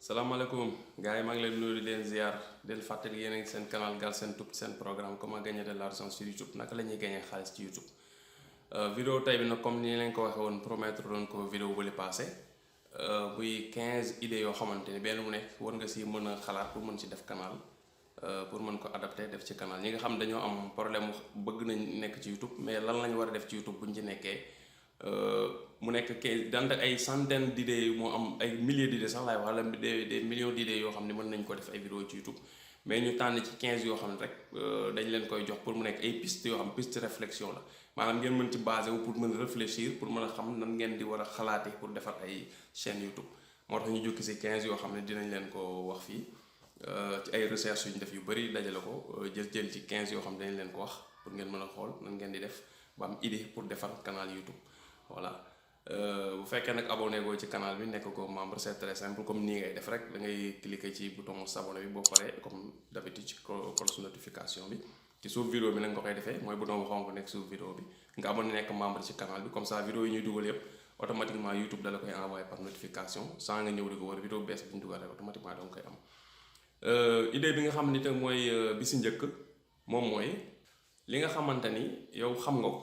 salaamaaleykum gars yi maa ngi leen nuyu di leen ziar di leen fàttali yéen a ngi seen canal Galsen Tube seen programme comment gagner de l'argent sur YouTube naka la ñuy gagner xaalis ci YouTube. Vidéo tey bi nag comme ni leen ko waxee woon promettre doon ko vidéo bu li passé muy 15 idées yoo xamante ni benn mu nekk war nga si mën a xalaat pour mën si def canal pour mën ko adapter def ci canal ñi nga xam dañoo am problème bëgg nañ nekk ci YouTube mais lan lañ war a def ci YouTube buñ ci nekkee. Mu nekk dante ay centaines d'idées moo am ay milliers d'idées sax laay wax wala des millions d'idées yoo xam ne mën nañ ko def ay vidéo ci YouTube mais ñu tànn ci 15 yoo xam ne rek dañ leen koy jox pour mu nekk ay pistes yoo xam piste réflexion la maanaam ngeen mën ci basé wu pour mën a réfléchir pour mën a xam nan ngeen di war a xalaatee pour defar ay chaîne YouTube moo tax ñu jukki si 15 yoo xam ne dinañ leen ko wax fii ci ay recherche yu ñu def yu bëri dajale ko jël ci 15 yoo xam ne dañ leen ko wax pour ngeen mën a xool nan ngeen di def ba am idée pour defar canal YouTube voilà bu fekkee nag abonné goo ci canal bi nekk ko membre c'est très simple comme nii ngay def rek da ngay cliquer ci bouton s'abonner bi boo paree comme d'habitude ci cloche notification bi ci suuf vidéo bi nag nga koy defee mooy bouton bu xonk nekk suuf vidéo bi nga abonné nekk membre ci canal bi comme ça vidéo yi ñuy dugal yëpp automatiquement YouTube da la koy envoyer par notification sans nga ñëw di ko war vidéo bees bi ñu dugal rek automatiquement da nga koy am idée bi nga xam ni te mooy bi si njëkk moom mooy li nga xamante ni yow xam nga ko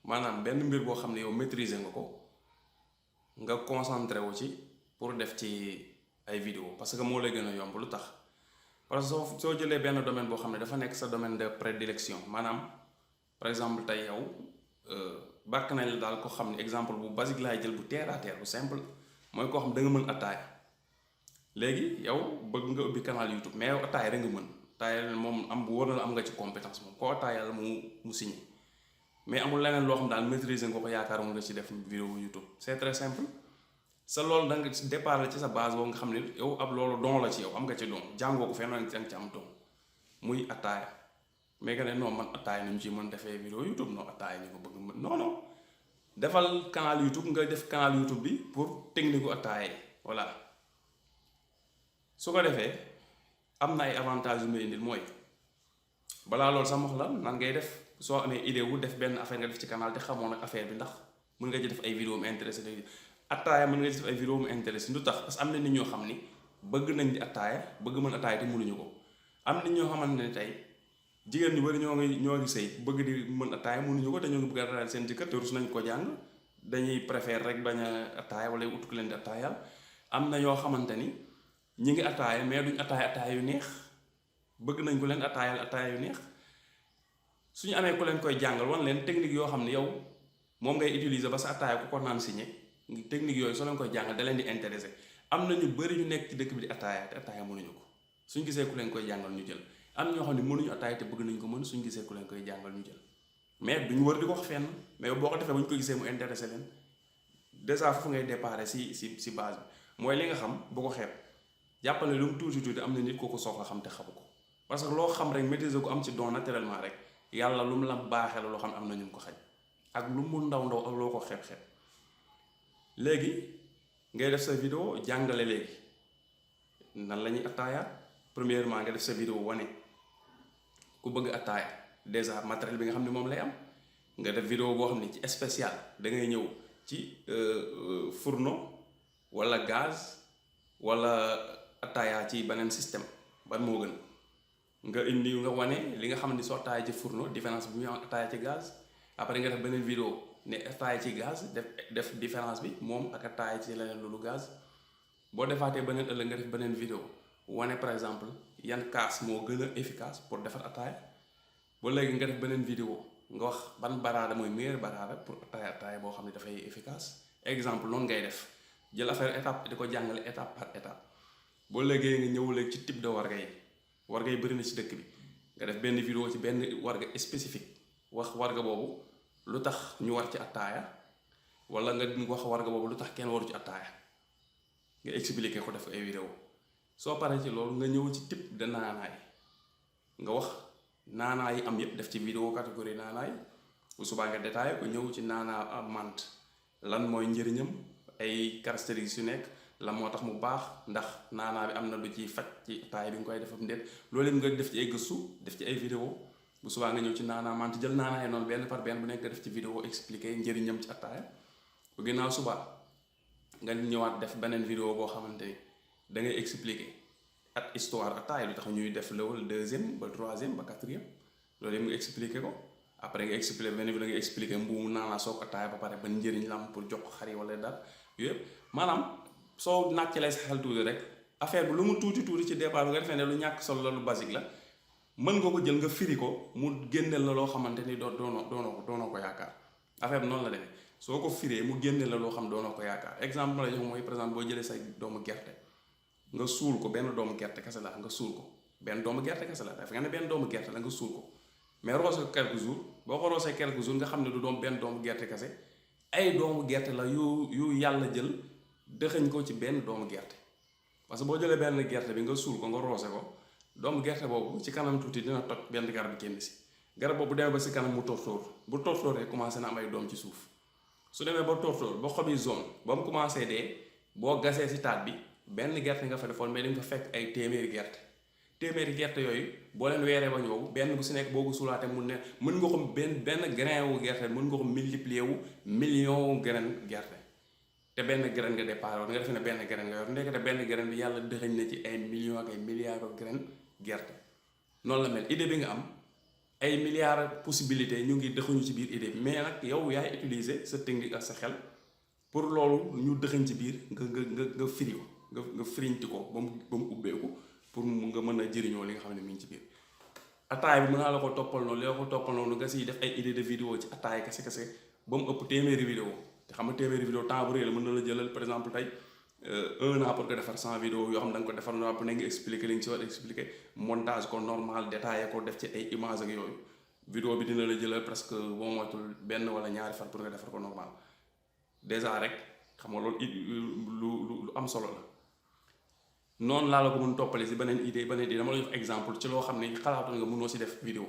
maanaam benn mbir boo xam ne yow maîtriser nga ko nga concentré wu ci pour def ci ay vidéo parce que moo lay gën a yomb lu tax parce que soo jëlee benn domaine boo xam ne dafa nekk sa domaine de prédilection maanaam par exemple tey yow bàkk nañ la daal ko xam ne exemple bu basique laay jël bu terre à terre bu simple mooy koo xam da nga mën attaaya léegi yow bëgg nga ubbi canal YouTube mais yow attaaya da nga mën attaaya moom am bu war na la am nga ci compétence moom koo attaaya la mu signé mais amul leneen loo xam daal maîtriser nga ko yaakaar nga ci def vidéo YouTube c'est très simple sa loolu da nga départ ci sa base boobu nga xam ne yow ab loolu don la ci yow am nga ci don jàngoo ko fenn nga ci am don muy attaaya mais que ne non man attaaya ni mu ci mën defee vidéo YouTube non attaaya ñu ko bëgg mën non defal canal YouTube nga def canal YouTube bi pour technique gu attaaya yi voilà su ko defee am na ay avantages yu muy indil mooy balaa loolu sax wax la nan ngay def. soo amee idée wu def benn affaire nga def ci canal te xamoon nag affaire bi ndax mën nga ci def ay vidéo mu intéressé léegi attaaya mën nga ci def ay vidéo mu intéressé lu tax parce que am na nit ñoo xam ni bëgg nañ di attaaya bëgg mën attaaya te mënuñu ko am nit ñoo xamante ne tey jigéen ñu bari ñoo ngi sëy bëgg di mën attaaya mënuñu ko te ñoo ngi bëgg a attaaya seen jëkkër te rus nañ ko jàng dañuy préfère rek bañ a attaaya wala ut ku leen di attaayal am na yoo xamante ni ñi ngi attaaya mais duñ attaaya yu neex bëgg nañ ko leen attaaya yu neex suñu amee ku leen koy jàngal wan leen technique yoo xam ne yow moom ngay utiliser ba sa attaaya ku ko naan signé technique yooyu soo leen koy jàngal da leen di intéressé am na ñu bëri ñu nekk ci dëkk bi di attaaya te attaaya mënuñu ko suñ gisee ku leen koy jàngal ñu jël am ñoo xam ne mënuñu attaaya te bëgg nañ ko mën suñ gisee ku leen koy jàngal ñu jël mais duñu wër di ko wax fenn mais boo ko defee bu ñu ko gisee mu intéressé leen déjà foofu ngay déparé si base bi mooy li nga xam bu ko xeeb jàppal ne lu mu tuuti am na nit koo ko soxla xam te xamu ko parce que loo xam rek maîtriser ko am ci don naturellement rek yàlla lu mu la baaxee la loo xam ne am na ñu ko xaj ak lu mu ndaw ak loo ko xeeb léegi ngay def sa vidéo jàngale léegi nan la ñuy attaaya premièrement nga def sa vidéo wane ku bëgg attaaya déjà matériel bi nga xam ne moom lay am nga def vidéo boo xam ne ci spécial da ngay ñëw ci fourneau wala gaz wala attaaya ci beneen système ban moo gën nga indi nga wane li nga xam ne soo attaaya ci fourneau différence bi ñu am attaaya ci gaz après nga def beneen vidéo ne attaaya ci gaz def différence bi moom ak attaaya ci leneen loolu gaz boo defaatee beneen ëllëg nga def beneen vidéo wane par exemple yan kaas moo gën a efficace pour defar attaaya ba léegi nga def beneen vidéo nga wax ban baraada mooy meilleur baraada pour attaaya boo xam ne dafay efficace exemple noonu ngay def jël affaire étape di ko jàngale étape par étape boo léegi nga ñëw léegi ci type de warga yi warga yi bëri na ci dëkk bi nga def benn vidéo ci benn warga spécifique wax warga boobu lu tax ñu war ci attaaya wala nga wax warga boobu lu tax kenn waru ci attaaya nga expliquer ko def ay vidéo soo paree ci loolu nga ñëw ci type de naanaay nga wax naanaa yi am yépp def ci vidéo catégorie naanaay bu subaa nga détaillé ko ñëw ci naanaa mant lan mooy njëriñam ay caractéristiques yu nekk la moo tax mu baax ndax naanaa bi am na lu ciy faj ci attaaya bi nga koy defam ndéet loolu nga def ci ay gëstu def ci ay vidéo bu subaa nga ñëw ci naanaa mant jël naanaa yi noonu benn par benn bu nekk nga def ci vidéo expliqué njëriñam ci attaaya bu ginnaaw subaa nga ñëwaat def beneen vidéo boo xamante ni da ngay expliquer ak histoire ataaya lu tax ñuy def level deuxième ba troisième ba quatrième loolu yëpp nga expliquer ko après nga expliquer benn bi da nga expliquer mbuumu naanaa soog ataaya ba pare ban njëriñ la am pour jox ko xar yi wala dara yooyu yëpp maanaam soo nàcc lay sa xel tuuti rek affaire bi lu mu tuuti ci départ bi nga defee ne lu ñàkk solo la lu basique la mën nga ko jël nga firi ko mu génneel la loo xamante ni doonoo ko yaakaar affaire bi noonu la demee soo ko firee mu génneel la loo xam doonoo ko yaakaar exemple ma la jox mooy par exemple boo jëlee say doomu gerte nga suul ko benn doomu gerte kese la nga suul ko benn doomu gerte kese la dafa nga ne benn doomu gerte la nga suul ko mais roose ko quelques jours boo ko roosee quelques jours nga xam ne du doom benn doomu gerte kese ay doomu gerte la yu yàlla jël dëxëñ ko ci benn doomu gerte parce que boo jëlee benn gerte bi nga suul ko nga roose ko doomu gerte boobu ci kanam tuuti dina toj benn garab bi génn si garab boobu demee ba si kanam mu tóortóor bu tóortóoree commencé na am ay doom ci suuf su demee ba tóortóor ba xob yi zone ba mu commencé dee boo gasee si taat bi benn gerte nga fa defoon mais di nga fa fekk ay téeméeri gerte yooyu boo leen weeree ba ñëw benn bu si nekk boo ko suulaatee mun ne mën nga ko benn grain wu gerte mën nga ko multiplier wu million wu grain gerte te benn grain nga départ woon nga defe ne benn grain nga yor ndekete benn grain bi yàlla dëxëñ na ci ay millions ak ay milliards de grain gerte noonu la mel idée bi nga am ay milliards possibilités ñu ngi dëxuñu ci biir idée bi mais nag yow yaay utiliser sa technique ak sa xel pour loolu ñu dëxëñ ci biir nga firi ko nga firiñti ko ba mu ubbeeku pour mu nga mën a jëriñoo li nga xam ne mi ngi ci biir ataay bi mën naa la ko toppal noonu li la ko toppal noonu nga siy def ay idée de vidéo ci ataay kese ba mu ëpp téeméeri vidéo te xam nga téeméeri vidéo temps bu réy la mën na la jëlal par exemple tey 1 an pour nga defar 100 vidéo yoo xam da nga ko defar noonu ne nga expliquer li nga ci war expliquer montage ko normal détaillé ko def ci ay image ak yooyu vidéo bi dina la jëlal presque boo moytul benn wala ñaari fan pour nga defar ko normal déjà rek xam nga loolu lu am solo la noonu laa la ko mën toppale si beneen idée dama la jox exemple ci loo xam ne xalaatoon nga mënoo si def vidéo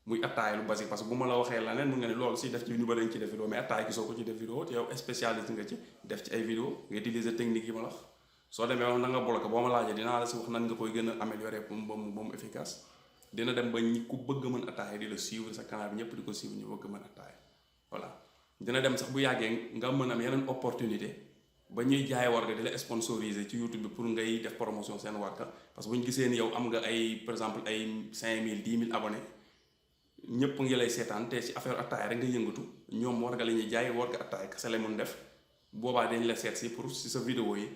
muy attaay lu basique parce que bu ma la waxee la neen mun nga ne loolu si def ci ñu bëri dañ ci def vidéo mais attaay gisoo ko ci def vidéo te yow spécialiste nga ci def ci ay vidéo nga utiliser technique yi ma la wax soo demee wax na nga bloqué boo ma laajee dinaa la si wax nan nga koy gën a améliorer ba mu efficace dina dem ba ñi ku bëgg a mën attaay di la suivre sa canal bi ñëpp di ko suivre ñu bëgg mën attaay voilà dina dem sax bu yàggee nga mën am yeneen opportunité ba ñuy jaay warga di la sponsoriser ci YouTube bi pour ngay def promotion seen warga parce que bu ñu gisee ni yow am nga ay par exemple ay 5000 10 000 abonnés ñëpp ngi lay seetaan te si affaire attaay rek nga yëngatu ñoom warga la ñuy jaay warga attaay kese la mun def boobaa dañ la seet si pour si sa vidéo yi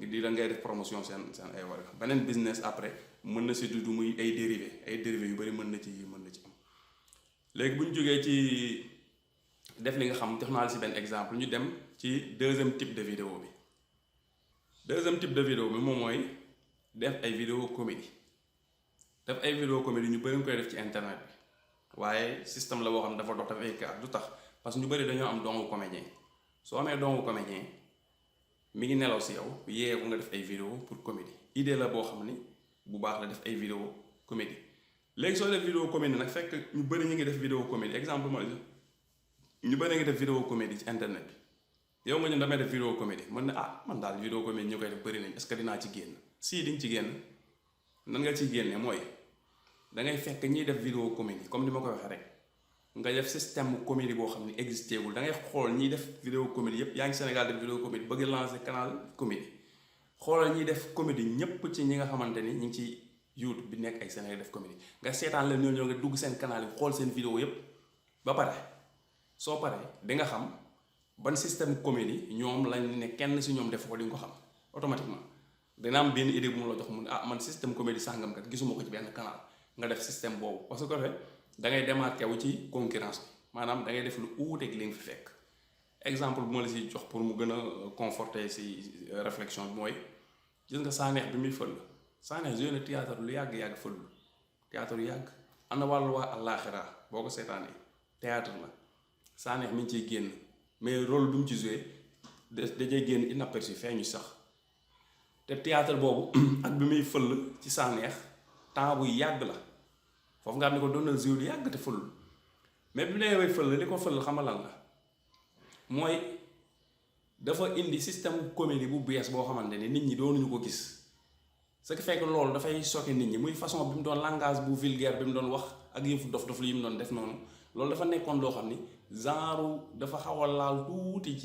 di la ngay def promotion seen ay warga beneen business après mën na si dudd muy ay dérivé yu bari mën na ci am léegi bu ñu jógee ci def li nga xam jox naa la si benn exemple ñu dem ci deuxième type de vidéo bi moom mooy def ay vidéo comédie ñu bëri nga koy def ci internet bi waaye système la boo xam ne dafa dox dafa ay kaar du tax parce que ñu bëri dañoo am doomu comédien soo amee doomu comédien mi ngi nelaw si yow yee ko nga def ay vidéo pour comédie idée la boo xam ni bu baax la def ay vidéo comédie léegi soo def vidéo comédie nag fekk ñu bëri ñu ngi def vidéo comédie exemple ñu bëri ngi def vidéo comédie ci internet bi yow nga ñu damay def vidéo comédie man ne man daal vidéo comédie ñu koy def bëri nañ est-ce que dinaa ci génn si di nga ci génn nan nga ciy génne mooy da ngay fekk ñiy def vidéo comédie comme ni ma koy waxee rek nga def système comédie boo xam ne existé wul da ngay xool ñiy def vidéo comédie yépp yaa ngi Sénégal def vidéo comédie bëgg lancer canal comédie xoolal ñiy def comédie ñépp ci ñi nga xamante ni ñu ngi ci YouTube bi nekk ay Sénégal def comédie nga seetaan leen ñoo nga dugg seen canal yi xool seen vidéo yépp ba pare soo paree di nga xam ban système comédie ñoom lañ ne kenn si ñoom def ko di nga ko xam automatiquement dina am benn idée bu mu la jox mu ne man système comédie sàngam kat gisuma ko ci benn canal nga def système boobu parce que da ngay démarqué wu ci concurrence bi maanaam da ngay def lu uuteeg li nga fi fekk exemple bu ma la si jox pour mu gën a conforter si réflexion bi mooy gis nga Sanekh bi muy fël Sanekh joué na théâtre lu yàgg fëlul théâtre yu yàgg ana wàllu waa àllaaxira boo ko seetaanee théâtre la Sanekh mi ngi ciy génn mais rôle bi mu ci joué dajay génn inaperçu feeñu sax te théâtre boobu ak bi muy fël ci Sanekh temps bu yàgg la foofu nga xam ne ko doon na joué lu yàgg te fëlul mais bi mu nee way fël li ko fël xamal lan la mooy dafa indi système comédie bu bees boo xamante ne nit ñi doonuñu ko gis ce qui fait que loolu dafay choqué nit ñi muy façon bi mu doon langage bu vulgaire bi mu doon wax ak yëfu dof-dof li mu doon def noonu loolu dafa nekkoon loo xam ni genre dafa xaw a laal tuuti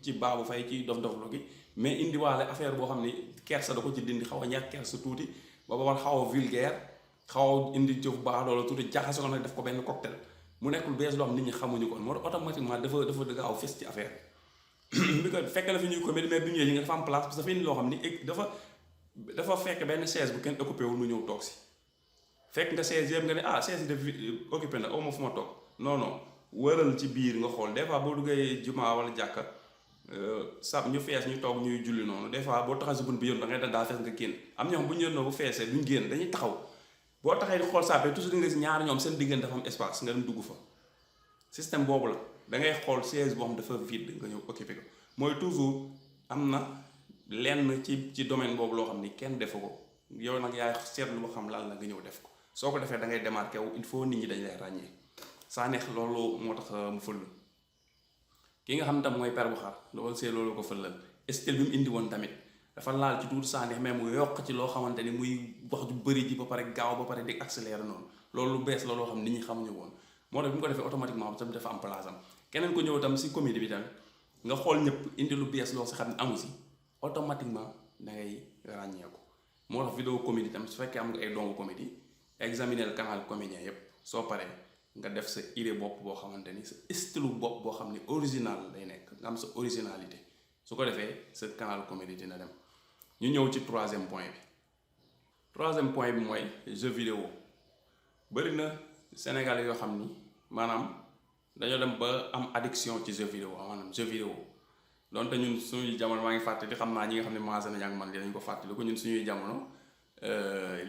ci Babou Faye ci dof-doflu gi mais indiwaale affaire boo xam ni kersa da ko ci dindi xaw a ñàkk kersa tuuti ba ba xaw a vulgaire xaw a indi jëf baax loola tuuti jaxase ko nag def ko benn cocktail mu nekkul bees loo xam nit ñi xamuñu ko moo tax automatiquement dafa gaaw fes ci affaire bi ko fekk la fi ñuy comédie mais bi ñëwee ñi nga dafa am place parce que dafa indi loo xam ni dafa fekk benn chaise bu kenn occupé wul mu ñëw toog si fekk nga chaise yëpp nga ne chaise yi def occupé na aw ma fu ma toog non wëral ci biir nga xool des fois boo duggee jumaa wala jàkka ñu fees ñu toog ñuy julli noonu des fois boo taxaw si bunt bi yoon da ngay daa fees nga génn am ñoom bu ñu yónnoo bu feesee duñ génn dañuy taxaw boo taxee di xool sàppe toujours di nga si ñaari ñoom seen diggante dafa am espace nga dem dugg fa système boobu la da ngay xool chaise boo xam dafa vide nga ñëw occupé ko mooy toujours am na lenn ci domaine boobu loo xam ni kenn defu ko yow nag yaay seetlu ba xam lan la nga ñëw def ko soo ko defee da ngay démarqué wu il faut nit ñi dañ lay ràññee saa neex loolu moo tax mu fël ki nga xam tam mooy per bu xar loolu ko fëlal style bi mu indi woon tamit dafa laal ci tuuti saa neex mais mu yokk ci loo xamante ni muy wax ju bëri ji ba pare gaaw ba pare di accéléré noonu loolu lu bees la loo xam nit ñi xamuñu woon moo tax bi mu ko defee automatiquement tamit dafa am place am keneen ko ñëw tam si comédie bi tamit nga xool ñëpp indi lu bees loo si xam ne amu si automatiquement da ngay ràññeeku moo tax vidéo comédie tamit su fekkee am nga ay dongu comédie examiner le canal comédien yépp soo paree nga def sa idée bopp boo xamante ni sa style bopp boo xam ni original day nekk nga am sa originalité su ko defee sa canal comédie dina dem ñu ñëw ci troisième point bi mooy jeu vidéo bëri na Sénégalais yoo xam ni maanaam dañoo dem ba am addiction ci jeu vidéo maanaam jeu vidéo donte ñun suñuy jamono maa ngi fàttali xam naa ñi nga xam ne maase nañu ak man dinañ ko fàttali ko ñun suñuy jamono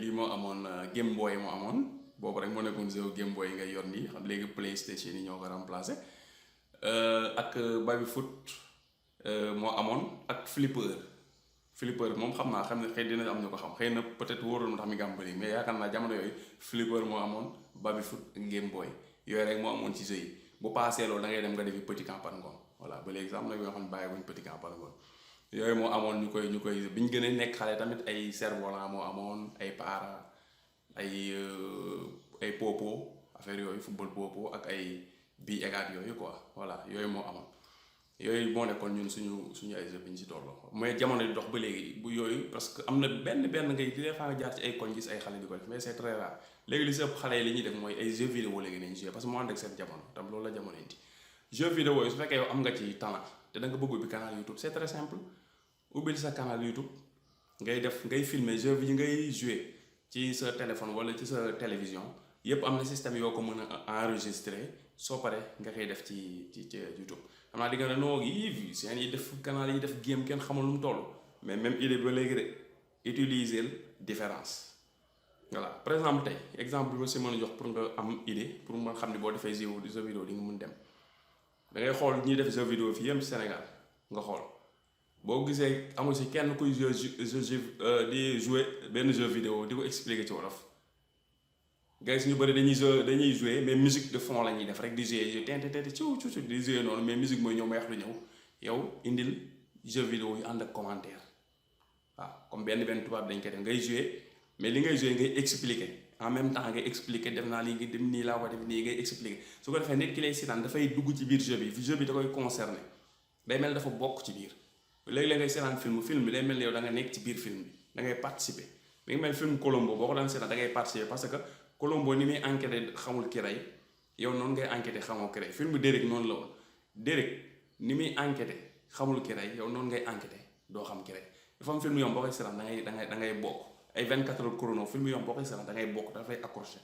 lii moo amoon Game Boy moo amoon boobu rek moo nekkoon jeu Game Boy ngay yor nii xam léegi PlayStation yi ñoo ko remplacé ak baby foot moo amoon ak flipper moom xam ne xëy dina am ñu ko xam xëy na peut-être wóorul tax mi ngi am bëri mais yaakaar naa jamono yooyu flipper moo amoon baby foot ak Game Boy yooyu rek moo amoon ci jeu yi bu paasee loolu da ngay dem nga defi petit camp par ngoon voilà ba léegi sax am na yoo xam ne bàyyi wuñ petit camp par ngoon yooyu moo amoon ñu koy bi ñu gën a nekk xale tamit ay cerf-volant moo amoon ay para ay popo affaire yooyu football popo ak ay bii egaat yooyu quoi voilà yooyu moo amoon yooyu moo nekkoon ñun suñu ay jeux bi ñu si tolloo mais jamono di dox ba léegi bu yooyu parce que am na benn ngay des fois nga jaar ci ay koñ gis ay xale di ko def mais c'est très rare léegi li si ëpp xale yi li ñuy def mooy ay jeux vidéo léegi nañu jouer parce que moo ànd ak seen jamono tam loolu la jamono indi jeux vidéo yi su fekkee yow am nga ci talent te da nga bëgg ubbi canal YouTube c'est très simple ubbil sa canal YouTube ngay filmer jeux yi ngay jouer ci sa téléphone wala ci sa télévision yépp am na système yoo ko mën a enregistrer soo paree nga koy def ci YouTube xam naa di nga ne noo yi seen yi def canal yi def game kenn xamul lu mu toll mais même idée ba léegi de utiliser différence voilà par exemple tey exemple bi ma si mën a jox pour nga am idée pour nga xam ne boo defee jeu vidéo di nga mun dem da ngay xool ñuy def jeu vidéo fii yëpp Sénégal nga xool boo gisee amul si kenn kuy di jouer benn jeu vidéo di ko expliquer ci wolof gars ñu bëri dañuy jouer mais musique de fond la ñuy def rek di jouer tente ciw di jouer noonu mais musique mooy ñëw may wax lu ñëw yow indil jeu vidéo yu ànd ak commentaire waaw comme benn tubaab dañ koy def ngay jouer mais li ngay jouer ngay expliquer en même temps ngay expliquer def naa lii ngi dem nii laa ko def nii ngay expliquer su ko defee nit ki lay seetaan dafay dugg ci biir jeu bi da koy concerner day mel dafa bokk ci biir léegi-léeg ngay seetaan film bi day mel ni yow da nga nekk ci biir film bi da ngay participer mi ngi mel film Colombo boo ko daan seetaan da ngay participer parce que Colombo ni muy enquêté xamul ki rey yow noonu ngay enquêté xamoo ki rey film Derek noonu la woon Derek ni muy enquêté xamul ki rey yow noonu ngay enquêté doo xam ki rey dafa am film yom boo koy seetaan da ngay bokk ay 24 heures chrono film yom boo koy seetaan da ngay bokk dafay accroché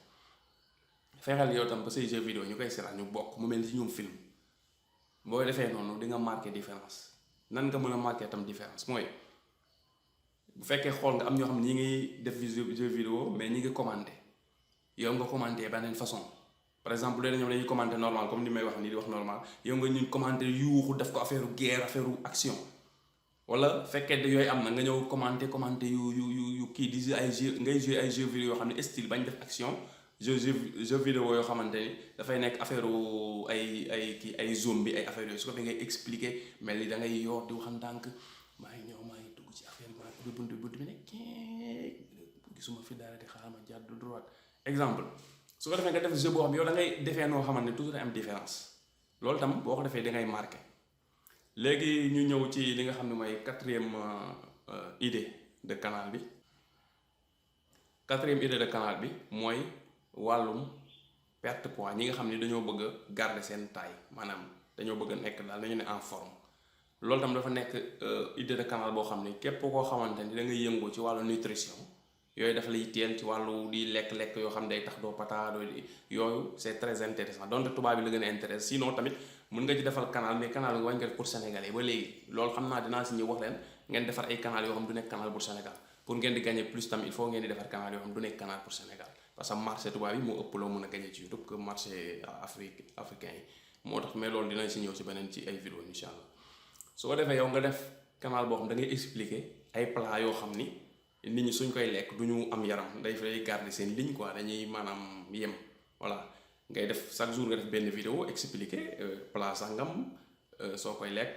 fexeel yow tam ba say jeu vidéo ñu koy seetaan ñu bokk mu mel ni ci ñoom film boo defee noonu di nga marqué différence nan nga mën a marqué tam différence mooy bu fekkee xool nga am ñoo xam ne ñi ngi def jeu vidéo mais ñi ngi commenté yow nga commenté beneen façon par exemple léegi ñoom dañuy commenté normal comme ni may wax nii di wax normal yow nga ñun commenté yuuxu def ko affaire guerre affaire action wala fekkee de yooyu am na nga ñëw commenté yu kii di ay jeu ngay jouer ay jeux vidéo yoo xam ne style bañ def action jeu vidéo yoo xamante ni dafay nekk affaire ay zombie ay affaire yooyu su ko defee ngay expliquer mel ni da ngay yor di wax ndànk maa ngi dugg ci affaire maa ngi ubbi bunt bi ne gisuma fi dara di xaaral ma jàdd droite exemple su ko defee nga def jeu boo xam yow da ngay defee noo xamante ne toujours am différence loolu tam boo ko defee da ngay marqué. léegi ñu ñëw ci li nga xam ne mooy quatrième idée de canal bi. quatrième idée de canal bi mooy wàllum perte poids ñi nga xam ne dañoo bëgg a garder seen taille maanaam dañoo bëgg a nekk daal dañu ne en forme loolu tam dafa nekk idée de canal boo xam ne képp koo xamante ni da ngay yëngu ci wàllu nutrition yooyu dafa lay teel ci wàllu di lekk-lekk yoo xam ne day tax doo pata doo di yooyu c'est très intéressant donte tubaab bi la gën a intéressé sinon tamit mën nga ci defal canal mais canal nga wañ nga def pour sénégalais ba léegi loolu xam naa dinaa si ñëw wax leen ngeen defar ay canal yoo xam du nekk canal pour Sénégal pour ngeen di gagner plus tam il faut ngeen di defar canal yoo xam du nekk canal pour Sénégal parce que marché tubaab yi moo ëpp loo mën a gagner ci YouTube que marché africain yi moo tax mais loolu dinañ si ñëw si beneen ci ay vidéo incha allah su ko defee yow nga def canal boo xam da ngay expliquer ay plats yoo xam ni nit ñi suñ koy lekk du ñu am yaram day fay garder seen ligne quoi dañuy maanaam yem voilà ngay def chaque jour nga def benn vidéo expliquer plat sangam soo koy lekk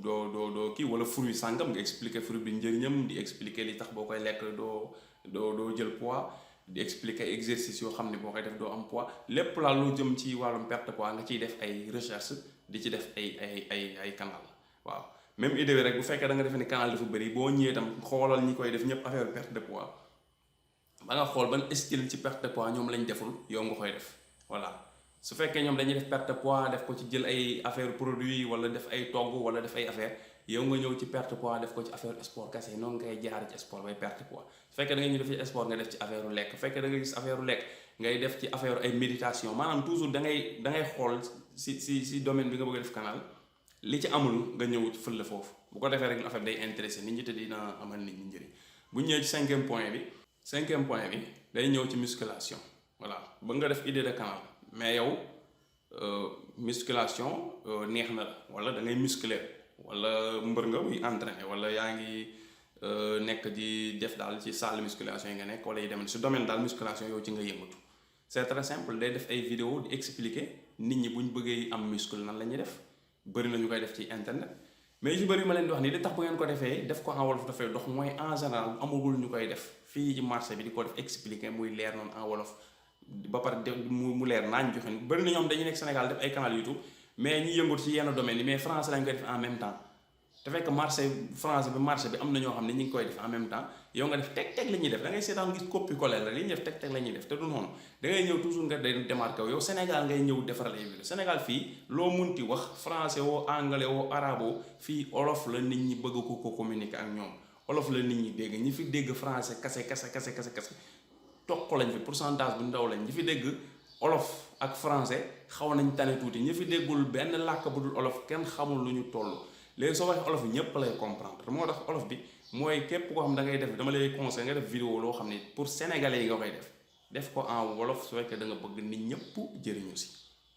doo kii wala fruit sangam nga expliquer fruit bi njëriñam di expliquer li tax boo koy lekk doo jël poids di expliquer exercice yoo xam ne boo koy def doo am poids lépp laa lu jëm ci wàllum perte poids nga ciy def ay recherche di ci def ay canal waaw même idée bi rek bu fekkee da nga defee ni canal dafa bëri boo ñëwee tam xoolal ñi koy def ñëpp affaire perte de poids ba nga xool ban style ci perte de poids ñoom lañ deful yow nga koy def voilà su fekkee ñoom dañuy def perte de poids def ko ci jël ay affaire produit wala def ay togg wala def ay affaire yow nga ñëw ci perte poids def ko ci affaire sport kese noonu ngay jaar ci sport bay perte poids su fekkee da nga ñu def ci sport nga def ci affaire lekk su fekkee da nga gis affaire lekk ngay def ci affaire ay méditation maanaam toujours da ngay xool si domaine bi nga bëgg a def canal li ci amul nga ñëw fël la foofu bu ko defee rek affaire day intéressé nit ñi te dina amal nit ñi njëriñ bu ñëwee ci cinquième point bi day ñëw ci musculation voilà ba nga def idée de canal mais yow musculation neex na la wala da ngay muscler wala mbër nga muy entraîner wala yaa ngi nekk di def daal ci salle musculation yi nga nekk wala yi demee su domaine daal musculation yow ci nga yëngatu c'est très simple day def ay vidéo di expliquer nit ñi bu ñu bëggee am muscle nan la ñuy def bëri na ñu koy def ci internet mais yu bëri ma leen di wax nii li tax bu ngeen ko defee def ko en wolof dafay dox mooy en général amagul ñu koy def fii ci marché bi di ko def expliquer muy leer noonu en wolof ba pare mu leer naañ joxe bëri na ñoom dañuy nekk Sénégal def ay canal YouTube mais ñi yëngatu ci yenn domaine yi mais français lañ koy def en même temps te fekk marché français bi marché bi am na ñoo xam ne ñu ngi koy def en même temps yow nga def teg la ñuy def da ngay seetaan gis copie coller la li ñuy def teg la ñuy def te du noonu da ngay ñëw toujours nga day démarqué yow Sénégal ngay ñëw defaral ay vidéo Sénégal fii loo munti wax français woo anglais woo arabo fii olof la nit ñi bëgg ko communiquer ak ñoom olof la nit ñi dégg ñi fi dégg français kase toq lañ fi pourcentage bu ndaw lañ ñi fi dégg olof ak français xaw nañ tane tuuti ñi fi déggul benn làkk bu dul olof kenn xamul lu ñu toll léegi soo waxee olof bi ñëpp lay comprendre moo tax olof bi mooy képp koo xam da ngay def dama lay conseil nga def vidéo loo xam ne pour sénégalais yi nga koy def ko en wolof su fekkee da nga bëgg nit ñëpp jëriñu si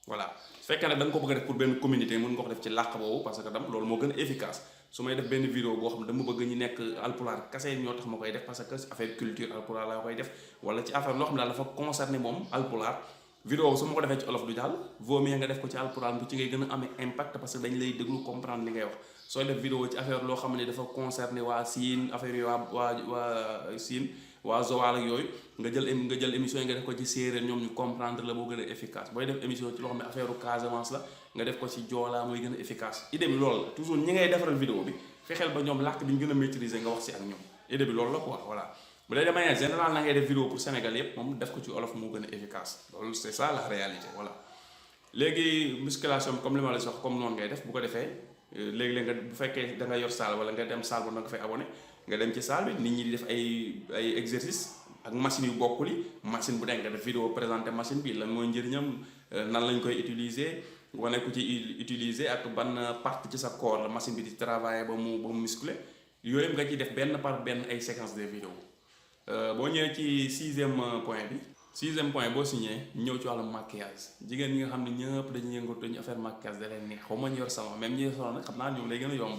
voilà su fekkee nag da nga ko bëgg a def pour benn communauté mën nga ko def ci làkk boobu parce que tam loolu moo gën a efficace su may def benn vidéo boo xam ne dama bëgg ñu nekk alpulaar kase ñoo tax ma koy def parce que affaire culture alpulaar laa koy def wala ci affaire loo xam ne daal dafa concerné moom alpulaar vidéo su ma ko defee ci olof du jàll vaut mieux nga def ko ci alpulaar bu ci ngay gën a amee impact parce que dañ lay déglu comprendre li ngay wax sooy def vidéo ci affaire loo xam ne dafa concerné waa Siin affaire yi waa Siin waa Joal ak yooyu nga jël émission yi nga def ko ci séeréer ñoom ñu comprendre la moo gën a efficace booy def émission ci loo xam ne affaire Casamance la nga def ko ci joolaa mooy gën a efficace idée bi loolu la toujours ñi ngay defaral vidéo bi fexeel ba ñoom làkk bi ñu gën a maîtriser nga wax si ak ñoom idée bi loolu la quoi voilà bu dee de manière générale na ngay def vidéo pour Sénégal yépp moom def ko ci olof moo gën a efficace loolu c'est ça la réalité voilà léegi musculation bi comme li ma la wax comme noonu ngay def bu ko defee léegi-léeg nga bu fekkee da nga yor salle wala nga dem salle ba nga fay abonné nga dem ci salle bi nit ñi di def ay exercice ak machine yu bokkul yi machine bu nekk nga def vidéo présenter machine bi lan mooy njëriñam nan lañ koy utiliser wane ku ci utiliser ak ban partie ci sa corps la machine bi di travailler ba mu muscler yooyu nga ciy def benn par benn ay séquence de vidéo boo ñëwee ci sixième point boo signé ñëw ci wàllu maquillage jigéen ñi nga xam ne ñëpp dañuy yëngatu dañu affaire maquillage da leen neex xaw ma ñu yor salon même ñi yor salon nag xam naa ñoom lay gën a yomb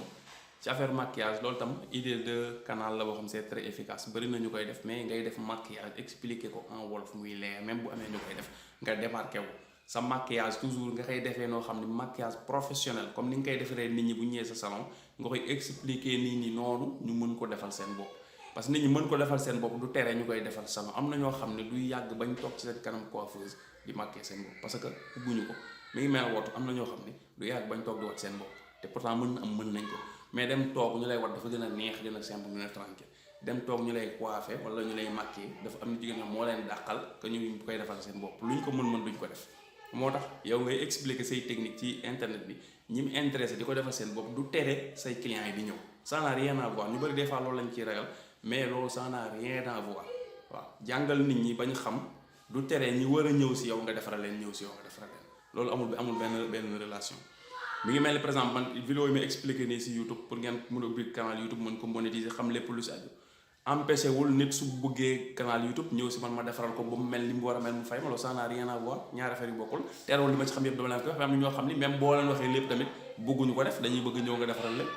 ci affaire maquillage loolu tam idée de canal la boo xam c'est très efficace bëri na ñu koy def mais ngay def maquillage expliquer ko en wolof muy leer même bu amee ñu koy def nga démarqué wu sa maquillage toujours nga koy defee noo xam ne maquillage professionnel comme ni nga koy defaree nit ñi bu ñëwee sa salon nga koy expliquer nit ñi noonu ñu mën ko defal seen bopp parce que nit ñi mën ko defal seen bopp du tere ñu koy defal salon. am na ñoo xam ne duy yàgg bañ toog ci seen kanam coiffeuse di maquiller seen bopp parce que ubbuñu ko mi ngi mel wotu am na ñoo xam ne du yàgg bañ toog di wat seen bopp te pourtant mën nañ ko mais dem toog ñu lay wat dafa gën a neex gën a simple gën a tranquille dem toog ñu lay coiffer wala ñu lay maquiller dafa am na jigéen ñoo moo leen dàqal que ñu koy defal seen bopp luñ ko mën duñ ko def. moo tax yow ngay expliquer say technique ci internet bi ñi mu intéressé di ko defal seen bopp du tere say clients yi di ñëw ça n'a rien à voir ñu bëri des fois loolu lañ ciy ragal mais loolu ça n'a rien à voir waaw jàngal nit ñi bañ xam du tere ñi war a ñëw si yow nga defaral leen ñëw si yow nga defaral leen loolu amul benn relation. mi ngi mel ni par exemple man vidéo yi may expliqué nii si YouTube pour ngeen mën a ubbi canal YouTube mën ko monétiser xam lépp lu si aju empêché wul nit su bëggee canal YouTube ñëw si man ma defaral ko ba mu mel ni mu war a mel mu fay ma loolu ça n'a rien à voir ñaari affaire yu bokkul teewul li ma ci xam yëpp dama leen ko wax am na ñoo xam ni même boo leen waxee lépp tamit bëgguñu ko def dañuy bëgg ñëw nga defaral leen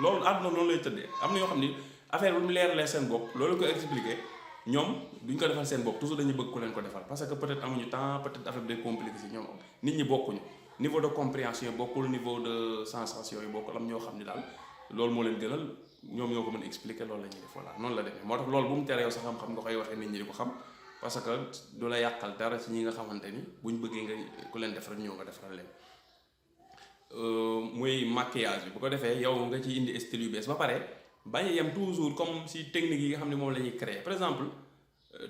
loolu àdduna noonu lay tëddee am na ñoo xam ni affaire bu mu leeralee seen bopp loolu ko expliqué ñoom duñ ko defal seen bopp toujours dañuy bëgg ku leen ko defal parce que peut-être amuñu temps peut-être affaire bi day compliqué si ñoom nit ñi bokkuñu niveau de compréhension yi bokkul niveau de sensation yi bokkul am ñoo xam ni daal loolu moo leen gënal ñoom ñoo ko mën a expliquer loolu la ñuy def voilà noonu la demee moo tax loolu bu mu tere yow sa xam-xam nga koy waxee nit ñi di ko xam parce que du la yàqal dara ci ñi nga xamante ni buñ bëggee nga ku leen def rek ñëw nga defaral leen muy maquillage bi bu ko defee yow nga ci indi style yu bees ba pare bañ a yem toujours comme si technique yi nga xam ne moom la ñuy créer par exemple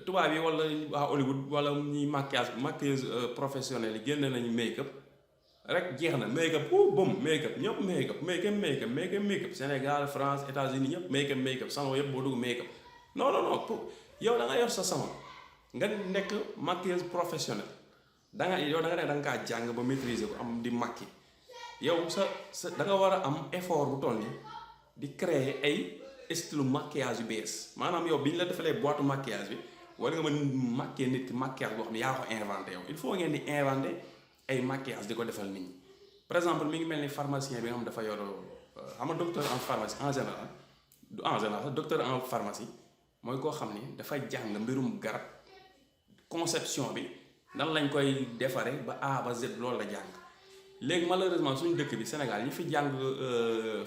tubaab yi wala waa Hollywood wala ñuy maquilleuse professionnelle yi génn nañu make-up rek jeex na make-up bum make-up ñëpp make-up Sénégal France États-Unis ñëpp make-up salon yëpp boo dugg make-up non yow da nga yor sa salon nga nekk maquilleuse professionnelle da nga kaa jàng ba maîtriser ko am di maquiller yow sa da nga war a am effort bu toll nii di créer ay style maquillage yu bees maanaam yow bi ñu la defalee boîte maquillage bi war nga mën maquiller nit ki maquillage boo xam ne yaa ko inventé yow il faut ngeen di inventé ay maquillage di ko defal nit ñi par exemple mi ngi mel ni pharmacien bi nga xam dafa yor xam nga docteur en pharmacie en général docteur en pharmacie mooy koo xam ni dafa jàng mbirum garab conception bi nan lañ koy defaree ba A ba Z loolu la jàng léegi malheureusement suñu dëkk bi Sénégal ñi fi jàng